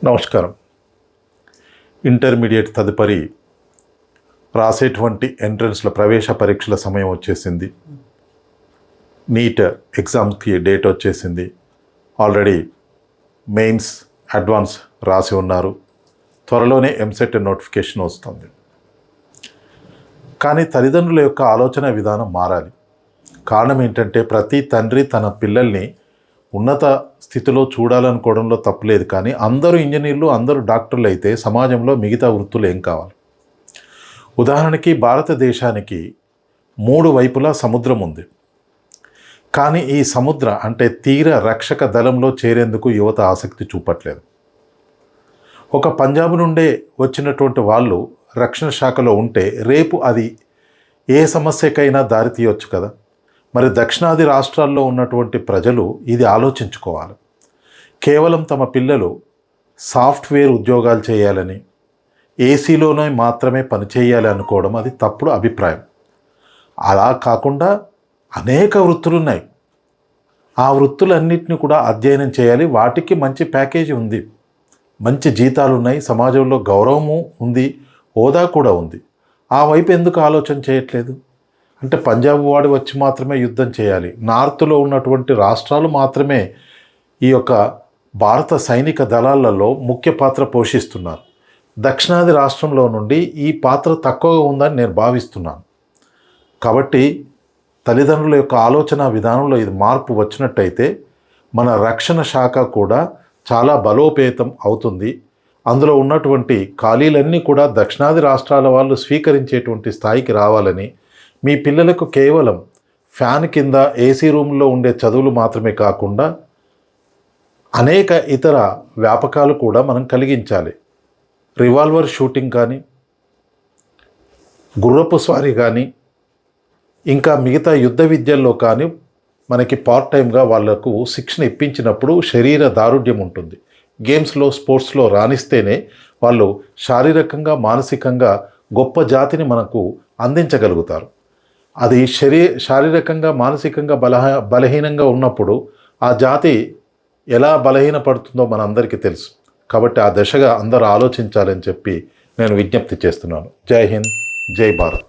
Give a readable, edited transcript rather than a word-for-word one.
నమస్కారం. ఇంటర్మీడియట్ తదుపరి రాసేటువంటి ఎంట్రన్స్ల ప్రవేశ పరీక్షల సమయం వచ్చేసింది. నీట్ ఎగ్జామ్కి డేట్ వచ్చేసింది. ఆల్రెడీ మెయిన్స్ అడ్వాన్స్ రాసి ఉన్నారు. త్వరలోనే ఎంసెట్ నోటిఫికేషన్ వస్తుంది. కానీ తల్లిదండ్రుల యొక్క ఆలోచన విధానం మారాలి. కారణం ఏంటంటే ప్రతి తండ్రి తన పిల్లల్ని ఉన్నత స్థితిలో చూడాలనుకోవడంలో తప్పులేదు. కానీ అందరూ ఇంజనీర్లు, అందరూ డాక్టర్లు అయితే సమాజంలో మిగతా వృత్తులు ఏం కావాలి? ఉదాహరణకి భారతదేశానికి 3 వైపులా సముద్రం ఉంది. కానీ ఈ సముద్ర అంటే తీర రక్షక దళంలో చేరేందుకు యువత ఆసక్తి చూపట్లేదు. ఒక పంజాబ్ నుండే వచ్చినటువంటి వాళ్ళు రక్షణ శాఖలో ఉంటే రేపు అది ఏ సమస్యకైనా దారితీయొచ్చు కదా. మరి దక్షిణాది రాష్ట్రాల్లో ఉన్నటువంటి ప్రజలు ఇది ఆలోచించుకోవాలి. కేవలం తమ పిల్లలు సాఫ్ట్వేర్ ఉద్యోగాలు చేయాలని, ఏసీలోనే మాత్రమే పనిచేయాలి అనుకోవడం అది తప్పుడు అభిప్రాయం. అలా కాకుండా అనేక వృత్తులు ఉన్నాయి. ఆ వృత్తులన్నింటినీ కూడా అధ్యయనం చేయాలి. వాటికి మంచి ప్యాకేజీ ఉంది, మంచి జీతాలు ఉన్నాయి, సమాజంలో గౌరవము ఉంది, హోదా కూడా ఉంది. ఆ వైపు ఎందుకు ఆలోచన చేయట్లేదు? అంటే పంజాబ్ వాడు వచ్చి మాత్రమే యుద్ధం చేయాలి, నార్త్లో ఉన్నటువంటి రాష్ట్రాలు మాత్రమే ఈ యొక్క భారత సైనిక దళాలలో ముఖ్య పాత్ర పోషిస్తున్నారు. దక్షిణాది రాష్ట్రంలో నుండి ఈ పాత్ర తక్కువగా ఉందని నేను భావిస్తున్నాను. కాబట్టి తల్లిదండ్రుల యొక్క ఆలోచన విధానంలో ఇది మార్పు వచ్చినట్టయితే మన రక్షణ శాఖ కూడా చాలా బలోపేతం అవుతుంది. అందులో ఉన్నటువంటి ఖాళీలన్నీ కూడా దక్షిణాది రాష్ట్రాల వాళ్ళు స్వీకరించేటువంటి స్థాయికి రావాలని, మీ పిల్లలకు కేవలం ఫ్యాన్ కింద ఏసీ రూమ్లో ఉండే చదువులు మాత్రమే కాకుండా అనేక ఇతర వ్యాపకాలు కూడా మనం కలిగించాలి. రివాల్వర్ షూటింగ్ కానీ, గుర్రపు స్వారీ కానీ, ఇంకా మిగతా యుద్ధ విద్యల్లో కానీ మనకి పార్ట్ టైంగా వాళ్లకు శిక్షణ ఇప్పించినప్పుడు శరీర దారుఢ్యం ఉంటుంది. గేమ్స్లో, స్పోర్ట్స్లో రాణిస్తేనే వాళ్ళు శారీరకంగా, మానసికంగా గొప్ప జాతిని మనకు అందించగలుగుతారు. అది శారీరకంగా, మానసికంగా బలహీనంగా ఉన్నప్పుడు ఆ జాతి ఎలా బలహీనపడుతుందో మనందరికీ తెలుసు. కాబట్టి ఆ దిశగా అందరూ ఆలోచించాలని చెప్పి నేను విజ్ఞప్తి చేస్తున్నాను. జై హింద్, జై భారత్.